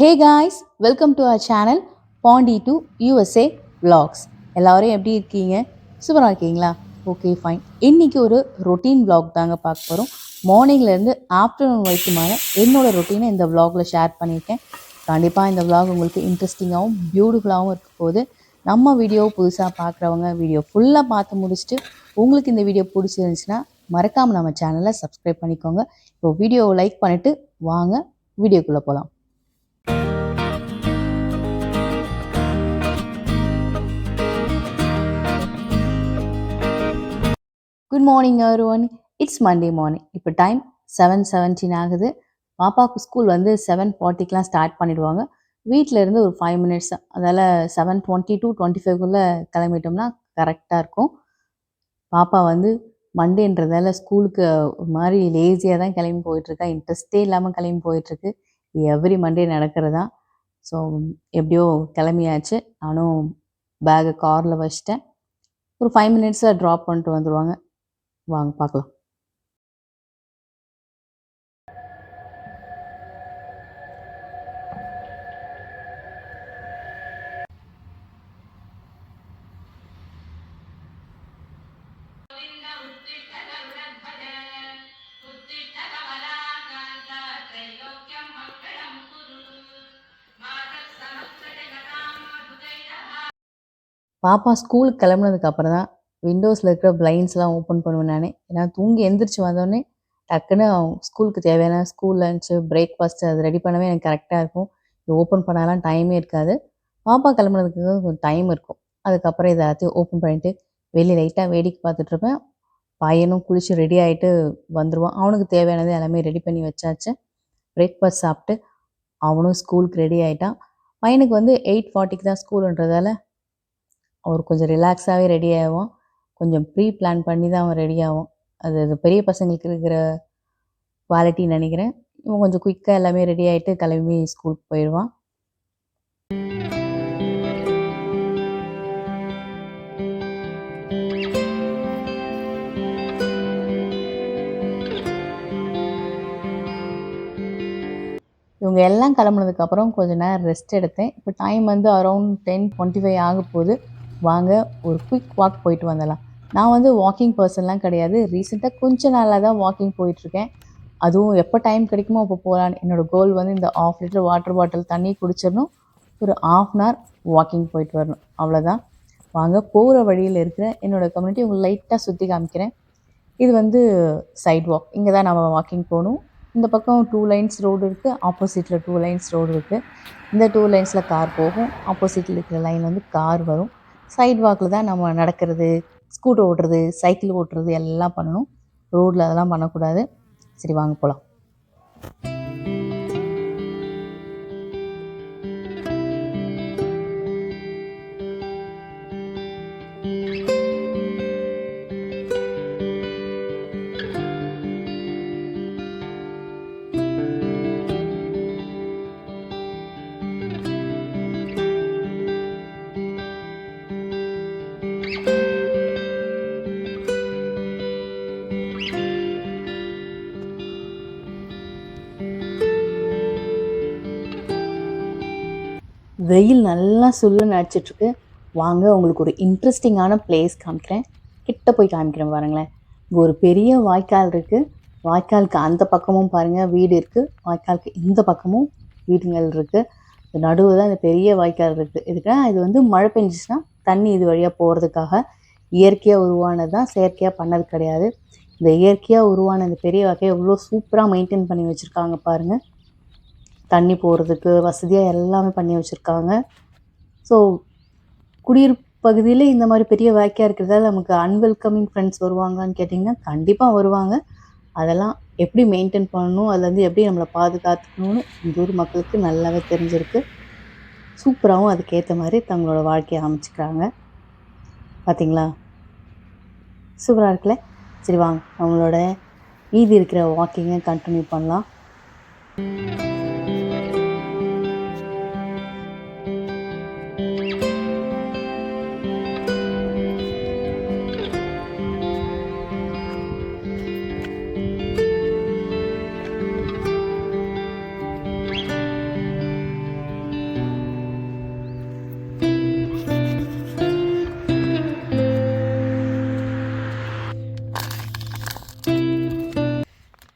Hey guys, welcome to our channel Pondy to USA vlogs. எல்லாரும் எப்படி இருக்கீங்க? சூப்பராக இருக்கீங்களா? Okay fine. இன்றைக்கி ஒரு ரொட்டீன் vlog தாங்க பார்க்க போகிறோம். மார்னிங்லேருந்து ஆஃப்டர்நூன் வரைக்குமான என்னோட ரொட்டீனை இந்த vlogல ஷேர் பண்ணியிருக்கேன். கண்டிப்பாக இந்த vlog உங்களுக்கு இன்ட்ரெஸ்டிங்காகவும் பியூட்டிஃபுல்லாகவும் இருக்க போது. நம்ம வீடியோ புதுசாக பார்க்குறவங்க வீடியோ ஃபுல்லாக பார்த்து முடிச்சுட்டு உங்களுக்கு இந்த வீடியோ பிடிச்சிருந்துச்சுன்னா மறக்காமல் நம்ம சேனலை சப்ஸ்கிரைப் பண்ணிக்கோங்க. இப்போ வீடியோவை லைக் பண்ணிவிட்டு வாங்க வீடியோக்குள்ளே போகலாம். Good morning everyone. It's Monday morning. இப்போ டைம் 7:17 ஆகுது. பாப்பாவுக்கு ஸ்கூல் வந்து 7:40க்கெலாம் ஸ்டார்ட் பண்ணிவிடுவாங்க. வீட்டில் இருந்து ஒரு 5 மினிட்ஸ், அதால் 7:20 to 25க்குள்ளே கிளம்பிட்டோம்னா கரெக்டாக இருக்கும். பாப்பா வந்து மண்டேன்றதால ஸ்கூலுக்கு ஒரு மாதிரி லேசியாக தான் கிளம்பி போயிட்டுருக்கா. இன்ட்ரெஸ்டே இல்லாமல் கிளம்பி போயிட்டுருக்கு. எவ்ரி மண்டே நடக்கிறதா. ஸோ எப்படியோ கிளம்பியாச்சு. நானும் பேகை காரில் வச்சிட்டேன். ஒரு 5 மினிட்ஸில் ட்ராப் பண்ணிட்டு வந்துடுவாங்க. வாங்க பார்க்கலாம். பாப்பா ஸ்கூலுக்கு கிளம்புனதுக்கு அப்புறம் தான் விண்டோஸில் இருக்கிற பிளைண்ட்ஸ்லாம் ஓப்பன் பண்ணுவேன் நான். ஏன்னா தூங்கி எந்திரிச்சு வந்தோடனே டக்குன்னு ஸ்கூலுக்கு தேவையான ஸ்கூல் லஞ்சு பிரேக்ஃபாஸ்ட்டு அது ரெடி பண்ணவே எனக்கு கரெக்டாக இருக்கும். இது ஓப்பன் பண்ணாலாம் டைமே இருக்காது. பாப்பா கிளம்புனதுக்கு கொஞ்சம் டைம் இருக்கும். அதுக்கப்புறம் இதை எல்லாத்தையும் ஓப்பன் பண்ணிவிட்டு வெளியே லைட்டாக வேடிக்கை பார்த்துட்ருப்பேன். பையனும் குளித்து ரெடி ஆகிட்டு வந்துடுவான். அவனுக்கு தேவையானது எல்லாமே ரெடி பண்ணி வச்சாச்சு. பிரேக்ஃபாஸ்ட் சாப்பிட்டு அவனும் ஸ்கூலுக்கு ரெடி ஆகிட்டான். பையனுக்கு வந்து 8:40க்கு தான் ஸ்கூலுன்றதால அவர் கொஞ்சம் ரிலாக்ஸாகவே ரெடி ஆகும். கொஞ்சம் ப்ரீ பிளான் பண்ணி தான் அவன் ரெடி ஆகும். அது பெரிய பசங்களுக்கு இருக்கிற குவாலிட்டின்னு நினைக்கிறேன். இவன் கொஞ்சம் குயிக்காக எல்லாமே ரெடி ஆகிட்டு கிளம்பி ஸ்கூலுக்கு போயிடுவான். இவங்க எல்லாம் கிளம்புனதுக்கப்புறம் கொஞ்சம் நேரம் ரெஸ்ட் எடுத்தேன். இப்போ டைம் வந்து அரௌண்ட் 10:25 ஆக போகுது. வாங்க ஒரு குயிக் வாக் போயிட்டு வந்துடலாம். நான் வந்து வாக்கிங் பர்சன்லாம் கிடையாது. ரீசெண்டாக கொஞ்ச நாளாக தான் வாக்கிங் போயிட்டுருக்கேன். அதுவும் எப்போ டைம் கிடைக்குமோ அப்போ போகலான்னு. என்னோடய கோல் வந்து இந்த 1/2 லிட்டர் வாட்டர் பாட்டில் தண்ணி குடிச்சிடணும். ஒரு 1/2 hour வாக்கிங் போயிட்டு வரணும். அவ்வளோதான். வாங்க போகிற வழியில் இருக்கிற என்னோடய கம்யூனிட்டி உங்களுக்கு லைட்டாக சுற்றி காமிக்கிறேன். இது வந்து சைட் வாக். இங்கே தான் நம்ம வாக்கிங் போகணும். இந்த பக்கம் 2 லைன்ஸ் ரோடு இருக்குது. ஆப்போசிட்டில் 2 லைன்ஸ் ரோடு இருக்குது. இந்த 2 லைன்ஸில் கார் போகும். ஆப்போசிட்டில் இருக்கிற லைன் வந்து கார் வரும். சைட் வாக்கில் தான் நம்ம நடக்கிறது, ஸ்கூட்டர் ஓட்டுறது, சைக்கிள் ஓட்டுறது எல்லாம் பண்ணணும். ரோட்டில் அதெல்லாம் பண்ணக்கூடாது. சரி வாங்க போகலாம். வெயில் நல்லா சுல்லுன்னு அடிச்சிட்ருக்கு. வாங்க உங்களுக்கு ஒரு இன்ட்ரெஸ்டிங்கான பிளேஸ் காமிக்கிறேன். கிட்ட போய் காமிக்கிறேன் பாருங்களேன். இங்கே ஒரு பெரிய வாய்க்கால் இருக்குது. வாய்க்காலுக்கு அந்த பக்கமும் பாருங்கள் வீடு இருக்குது. வாய்க்காலுக்கு இந்த பக்கமும் வீடுகள் இருக்குது. நடுவில் தான் இந்த பெரிய வாய்க்கால் இருக்குது. இதுக்காக இது வந்து மழை பெஞ்சிச்சுன்னா தண்ணி இது வழியாக போகிறதுக்காக இயற்கையாக உருவானது தான், செயற்கையாக பண்ணது கிடையாது. இந்த இயற்கையாக உருவான இந்த பெரிய வாய்க்கால் எவ்வளோ சூப்பராக மெயின்டைன் பண்ணி வச்சுருக்காங்க பாருங்கள். தண்ணி போகிறதுக்கு வசதியாக எல்லாமே பண்ணி வச்சுருக்காங்க. ஸோ குடியிருப்பு பகுதியில் இந்த மாதிரி பெரிய வாய்க்கால் இருக்கிறதால நமக்கு அன்வெல்கமிங் ஃப்ரெண்ட்ஸ் வருவாங்கன்னு கேட்டிங்கன்னா கண்டிப்பாக வருவாங்க. அதெல்லாம் எப்படி மெயின்டைன் பண்ணணும், அதுலேருந்து எப்படி நம்மளை பாதுகாத்துக்கணும்னு இந்த ஊர் மக்களுக்கு நல்லாவே தெரிஞ்சிருக்கு. சூப்பராகவும் அதுக்கேற்ற மாதிரி தங்களோட வாழ்க்கையை அமைச்சிக்கிறாங்க. பார்த்திங்களா, சூப்பராக இருக்குல்ல? சரி வாங்க நம்மளோட மீதி இருக்கிற வாக்கிங்கை கண்டினியூ பண்ணலாம்.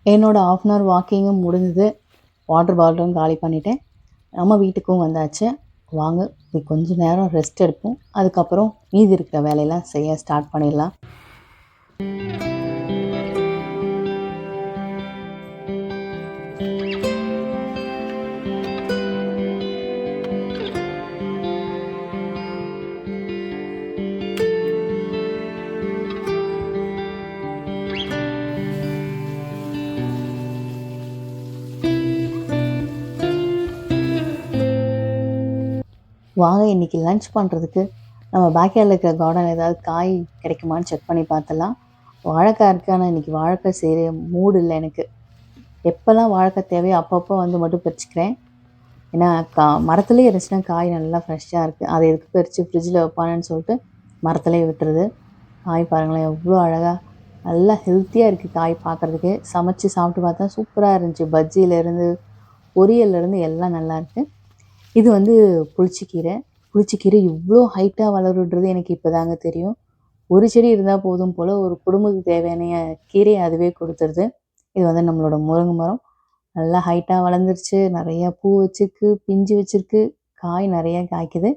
என்னோடய ½ அன் ஹவர் வாக்கிங்கும் முடிஞ்சுது. வாட்டர் பாட்டிலும் காலி பண்ணிட்டேன். நம்ம வீட்டுக்கும் வந்தாச்சு. வாங்க கொஞ்சம் நேரம் ரெஸ்ட் எடுப்போம். அதுக்கப்புறம் மீதி இருக்கிற வேலையெல்லாம் செய்ய ஸ்டார்ட் பண்ணிடலாம். வாங்க இன்றைக்கி லன்ச் பண்ணுறதுக்கு நம்ம பேக்யார்டில் இருக்கிற கார்டன் ஏதாவது காய் கிடைக்குமான்னு செக் பண்ணி பார்த்தலாம். வாழைக்காய் இருக்குது, ஆனால் இன்றைக்கி வாழைக்காய் செய்கிற மூடு இல்லை எனக்கு. எப்போல்லாம் வாழைக்காய் தேவையோ அப்பப்போ வந்து மட்டும் பறிச்சுக்கிறேன். ஏன்னா மரத்துலேயே இருந்துச்சுன்னா காய் நல்லா ஃப்ரெஷ்ஷாக இருக்குது. அதை எதுக்கு பறித்து ஃப்ரிட்ஜில் வைப்பானேன்னு சொல்லிட்டு மரத்துலேயே விட்டுருது. காய் பாருங்களேன் எவ்வளோ அழகாக நல்லா ஹெல்த்தியாக இருக்குது. காய் பார்க்குறதுக்கு சமைச்சு சாப்பிட்டு பார்த்தா சூப்பராக இருந்துச்சு. பஜ்ஜியிலேருந்து பொரியல்லேருந்து எல்லாம் நல்லாயிருக்கு. இது வந்து புளிச்சக்கீரை. புளிச்சக்கீரை இவ்வளோ ஹைட்டாக வளருன்றது எனக்கு இப்போ தாங்க தெரியும். ஒரு செடி இருந்தால் போதும் போல் ஒரு குடும்பத்துக்கு தேவையான கீரையை அதுவே கொடுத்துருது. இது வந்து நம்மளோட முருங்கை மரம் நல்லா ஹைட்டாக வளர்ந்துருச்சு. நிறையா பூ வச்சுருக்கு, பிஞ்சு வச்சுருக்கு, காய் நிறையா காய்க்குது.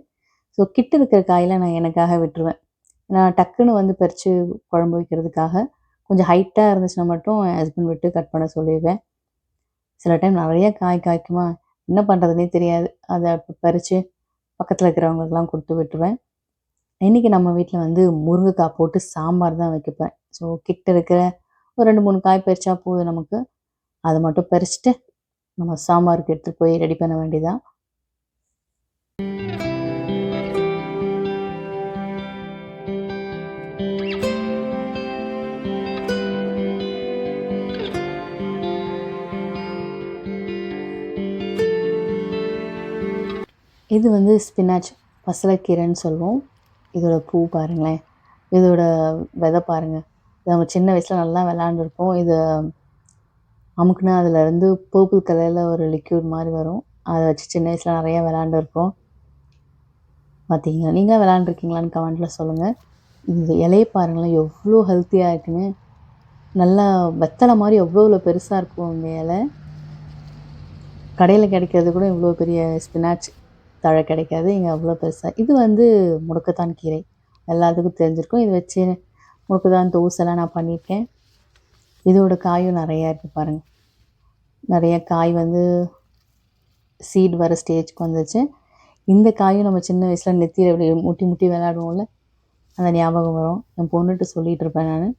ஸோ கிட்ட இருக்கிற காயெலாம் நான் எனக்காக விட்டுருவேன். நான் டக்குன்னு வந்து பறித்து குழம்பு வைக்கிறதுக்காக கொஞ்சம் ஹைட்டாக இருந்துச்சுன்னா மட்டும் என் ஹஸ்பண்ட் விட்டு கட் பண்ண சொல்லிடுவேன். சில டைம் நிறையா காய் காய்க்குமா, என்ன பண்ணுறதுனே தெரியாது. அதை பறித்து பக்கத்தில் இருக்கிறவங்களுக்கெல்லாம் கொடுத்து விட்டுருவேன். இன்றைக்கி நம்ம வீட்டில் வந்து முருங்கைக்காய் போட்டு சாம்பார் தான் வைக்கப்பேன். ஸோ கிட்ட இருக்கிற ஒரு 2-3 காய் பறிச்சா போதும் நமக்கு. அதை மட்டும் பறிச்சுட்டு நம்ம சாம்பாருக்கு எடுத்துகிட்டு போய் ரெடி பண்ண வேண்டியதான். இது வந்து ஸ்பினாச், பசலைக்கீரைன்னு சொல்லுவோம். இதோட பூ பாருங்களேன், இதோட விதை பாருங்கள். நம்ம சின்ன வயசில் நல்லா விளாண்டுருப்போம். இது அமுக்குனா அதிலேருந்து பர்பிள் கலரில் ஒரு லிக்யூட் மாதிரி வரும். அதை வச்சு சின்ன வயசில் நிறையா விளாண்டுருப்போம். பார்த்தீங்களா, நீங்கள் விளாண்டுருக்கீங்களான்னு கமெண்ட்டில் சொல்லுங்கள். இந்த இலையை பாருங்களேன் எவ்வளோ ஹெல்த்தியாக இருக்குன்னு. நல்லா வெத்தலை மாதிரி எவ்வளோ பெருசாக இருக்கும் இந்த இலை. கடையில் கிடைக்கிறது கூட இவ்வளோ பெரிய ஸ்பினாச் தழை கிடைக்காது, இங்கே அவ்வளோ பெருசாக. இது வந்து முடக்கத்தான் கீரை, எல்லாத்துக்கும் தெரிஞ்சிருக்கும். இது வச்சு முடக்கத்தான் தோசைலாம் நான் பண்ணியிருக்கேன். இதோட காயும் நிறையா இருக்குது பாருங்கள். நிறைய காய் வந்து சீட் வர ஸ்டேஜ்க்கு வந்துச்சு. இந்த காயும் நம்ம சின்ன வயசில் நெத்தியில் இப்படி முட்டி முட்டி விளையாடுவோம்ல, அந்த ஞாபகம் வரும். என் பொண்ணுகிட்ட சொல்லிகிட்டு இருப்பேன் நான்.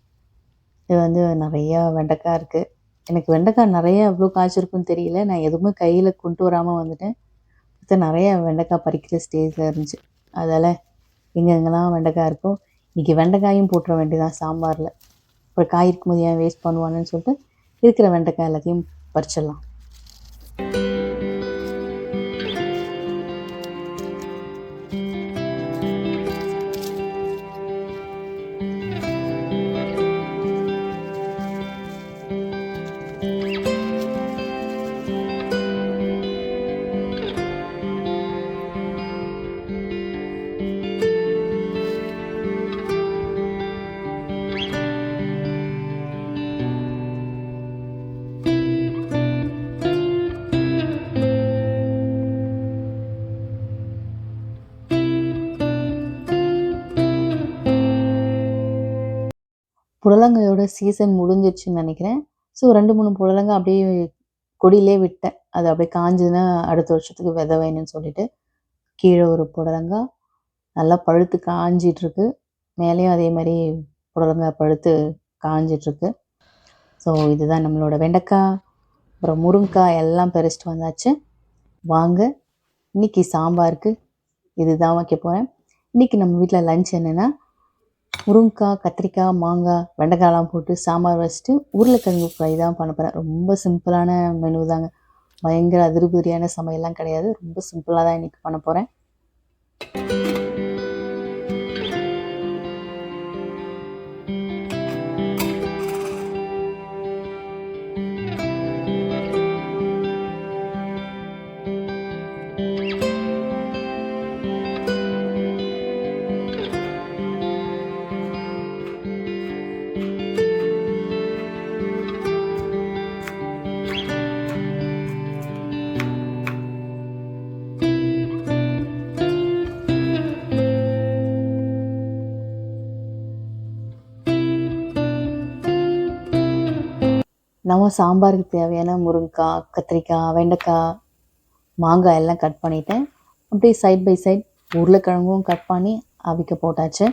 இது வந்து நிறையா வெண்டைக்காய் இருக்குது. எனக்கு வெண்டைக்காய் நிறையா எவ்வளோ காய்ச்சிருக்குன்னு தெரியல. நான் எதுவுமே கையில் கொண்டு வராமல் வந்துட்டேன். நிறைய வெண்டைக்காய் பறிக்கிற ஸ்டேஜில் இருந்துச்சு. அதால் எங்கெங்கெல்லாம் வெண்டைக்காய் இருக்கோ இன்றைக்கி வெண்டைக்காயும் போட்டுற வேண்டியதான் சாம்பாரில். அப்புறம் காய் இருக்கும்போது ஏன் வேஸ்ட் பண்ணுவானுன்னு சொல்லிட்டு இருக்கிற வெண்டைக்காய் எல்லாத்தையும் பறிச்சிடலாம். புடலங்காயோட சீசன் முடிஞ்சிருச்சுன்னு நினைக்கிறேன். ஸோ 2-3 புடலங்காய் அப்படியே கொடியிலே விட்டேன். அது அப்படியே காஞ்சதுன்னா அடுத்த வருஷத்துக்கு விதை வேணும்னு சொல்லிட்டு. கீழே ஒரு புடலங்காய் நல்லா பழுத்து காஞ்சிட்ருக்கு. மேலேயும் அதே மாதிரி புடலங்காய் பழுத்து காஞ்சிட்ருக்கு. ஸோ இதுதான் நம்மளோட வெண்டைக்காய், அப்புறம் முருங்கைக்காய் எல்லாம் பறிச்சிட்டு வந்தாச்சு. வாங்க இன்றைக்கி சாம்பாருக்கு இதுதான் வைக்க போகிறேன். இன்றைக்கி நம்ம வீட்டில் லன்ச் என்னென்னா, முருங்கைக்காய், கத்திரிக்காய், மாங்காய், வெண்டைக்காயெலாம் போட்டு சாம்பார் வச்சுட்டு உருளைக்கிழங்கு ஃப்ரை தான் பண்ண போகிறேன். ரொம்ப சிம்பிளான மெனு தாங்க. பயங்கர அதிர்பதியான சமையல்லாம் கிடையாது. ரொம்ப சிம்பிளாக தான் இன்றைக்கி பண்ண போகிறேன். நம்ம சாம்பாருக்கு தேவையான முருங்கைக்காய், கத்திரிக்காய், வெண்டைக்காய், மாங்காய் எல்லாம் கட் பண்ணிட்டேன். அப்படியே சைட் பை சைட் உருளைக்கிழங்கும் கட் பண்ணி அவிக்க போட்டாச்சு.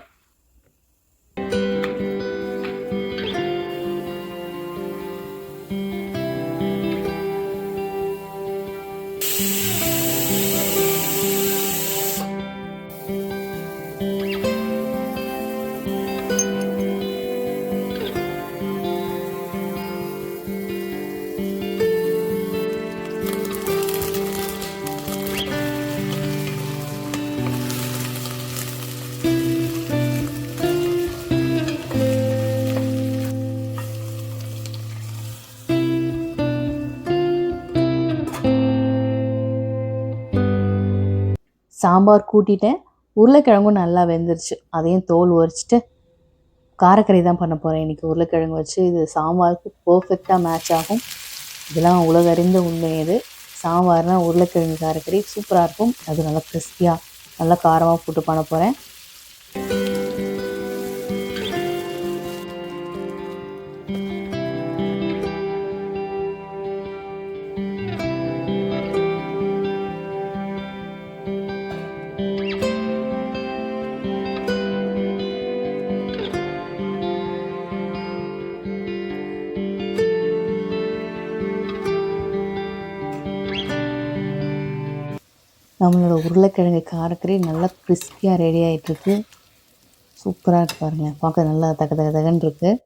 சாம்பார் கூட்டிட்டேன். உருளைக்கிழங்கும் நல்லா வெந்துருச்சு. அதையும் தோல் உரிச்சிட்டு காரக்கறி தான் பண்ண போகிறேன் இன்றைக்கி. உருளைக்கிழங்கு வச்சு இது சாம்பாருக்கு பர்ஃபெக்டாக மேட்ச் ஆகும். இதெல்லாம் உலகறிந்த உண்மை இது. சாம்பார்னால் உருளைக்கிழங்கு காரக்கறி சூப்பராக இருக்கும். அது நல்லா கிறிஸ்பியாக நல்லா காரமாக போட்டு பண்ண போகிறேன். நம்மளோட உருளைக்கிழங்கு காரக்கறி நல்லா கிறிஸ்பியாக ரெடி ஆகிட்டுருக்கு. சூப்பராக இருக்கு பாருங்கள். பார்க்க நல்லா தக தக தகன்னு இருக்குது.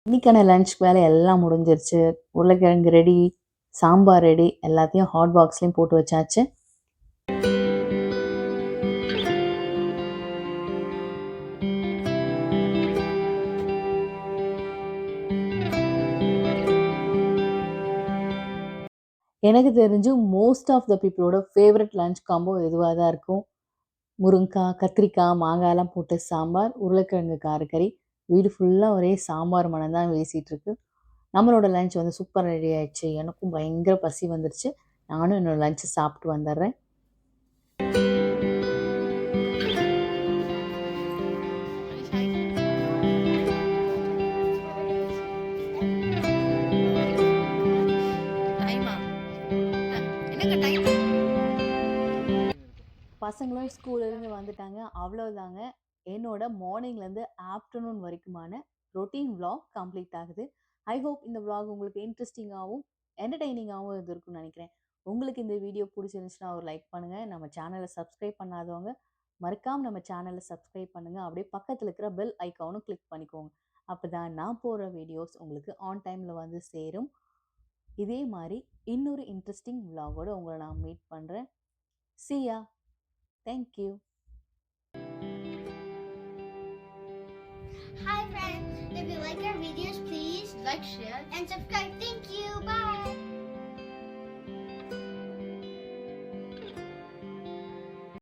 இன்றைக்கான லன்ச் வேலை எல்லாம் முடிஞ்சிருச்சு. உருளைக்கிழங்கு ரெடி, சாம்பார் ரெடி, எல்லாத்தையும் ஹாட் பாக்ஸ்லேயும் போட்டு வச்சாச்சு. எனக்கு தெரிஞ்சு மோஸ்ட் ஆஃப் த பீப்புளோட ஃபேவரட் லன்ச் காம்போ இதுவாக தான் இருக்கும். முருங்கைக்காய், கத்திரிக்காய், மாங்காயெல்லாம் போட்டு சாம்பார், உருளைக்கிழங்கு காரக்கறி. வீடு ஃபுல்லாக ஒரே சாம்பார் மனம் தான் வீசிகிட்ருக்கு. நம்மளோட லன்ச் வந்து சூப்பர் ரெடி ஆகிடுச்சு. எனக்கும் பயங்கர பசி வந்துடுச்சு. நானும் என்னோடய லன்ச்சை சாப்பிட்டு வந்துடுறேன். பசங்களும் ஸ்கூல்லேருந்து வந்துட்டாங்க. அவ்வளோதாங்க. என்னோட மார்னிங்லேருந்து ஆஃப்டர்நூன் வரைக்குமான ரொட்டீன் vlog கம்ப்ளீட் ஆகுது. ஐ ஹோப் இந்த vlog உங்களுக்கு இன்ட்ரெஸ்டிங்காகவும் என்டர்டெய்னிங்காகவும் இருந்திருக்கும்னு நினைக்கிறேன். உங்களுக்கு இந்த வீடியோ பிடிச்சிருந்துச்சுன்னா ஒரு லைக் பண்ணுங்கள். நம்ம சேனலை சப்ஸ்கிரைப் பண்ணாதவங்க மறக்காமல் நம்ம சேனலை சப்ஸ்கிரைப் பண்ணுங்கள். அப்படியே பக்கத்தில் இருக்கிற பெல் ஐக்கானும் கிளிக் பண்ணிக்கோங்க. அப்போ தான் நான் போடுற வீடியோஸ் உங்களுக்கு ஆன் டைமில் வந்து சேரும். இதே மாதிரி இன்னொரு இன்ட்ரெஸ்டிங் vlogோட உங்களை நான் மீட் பண்ணுறேன். See ya. Thank you. Hi friends, if you like our videos, please like, share and subscribe. Thank you. Bye.